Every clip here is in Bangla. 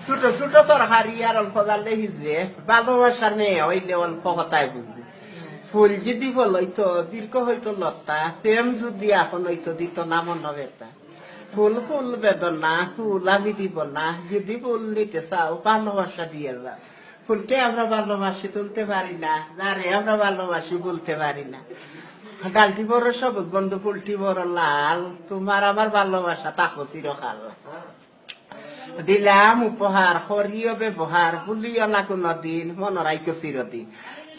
ছোট ছোট তরকারি আর অল্প জালে হিজে ভালোবাসার মেয়ে হইলে অল্প কথাই বুঝি ফুল যদি বল হইতো দীর্ঘ হইতো লতা প্রেম যদি এখন হইতো দিত না মনে বেতা ফুল ফুল বেদনা ফুল আমি দিব না যদি ফুল নিতে চাও ভালোবাসা দিয়ে যা ফুলকে আমরা ভালোবাসি তুলতে পারি না যারে আমরা ভালোবাসি বলতে পারি না ডালটি বড় সবুজ বন্ধু ফুলটি বড় লাল তোমার আমার ভালোবাসা তাকো চিরকাল দিলাম উপহার করিও ব্যবহার ভুলিও না কোনদিন মনে রাখো চিরদিন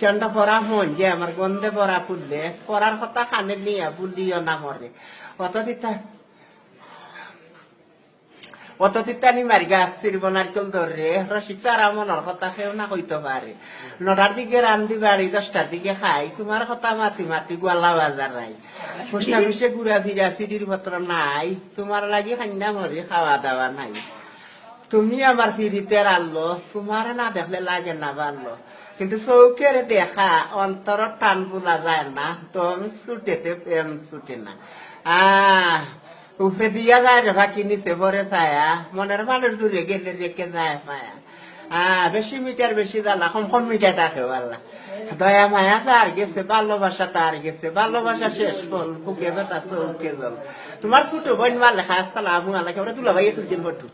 চন্ড পরা মন যে আমার গন্ধে ভরা ফুললে পরার কথা কানে নিয়ে ভুলিও না মরে অত তিতানি মারি গাছ চিরব নারকেল ধরে রসিক চারা মনের কথা কেউ না কইতে পারে 9টার দিকে রান্ধি বাড়ি 10টার দিকে খাই তোমার কথা মাতি মাতি গোয়ালা বাজার নাই খুশা খুশে ঘুরা ফিরা সিঁড়ির পত্র নাই তোমার লাগি খান্না মরি খাওয়া দাওয়া নাই তুমি আমার ফিরিতে আনলো তোমার না দেখলে লাগে না বানলো কিন্তু চৌকের দেখা অন্তর টান বোলা যায় না তুমি ছুটেতে প্রেম ছুটে না উপরে দিয়া যায় রে ফাঁকি নিচে ভরে ছায়া মনের মানুষ দূরে গেলে রেখে যায় মায়া বেশি মিটার বেশি জ্বালা কম মিটাই থাকে পাল্লা দয়া মায়া তার গেছে ভালোবাসা তার গেছে ভালোবাসা শেষ ফল বুকে বেতা চৌকে জল তোমার ছোট বোন মাল লেখা আসসালামু আলাইকুম আমরা দুলা ভাইয়ে তুলছেন বটু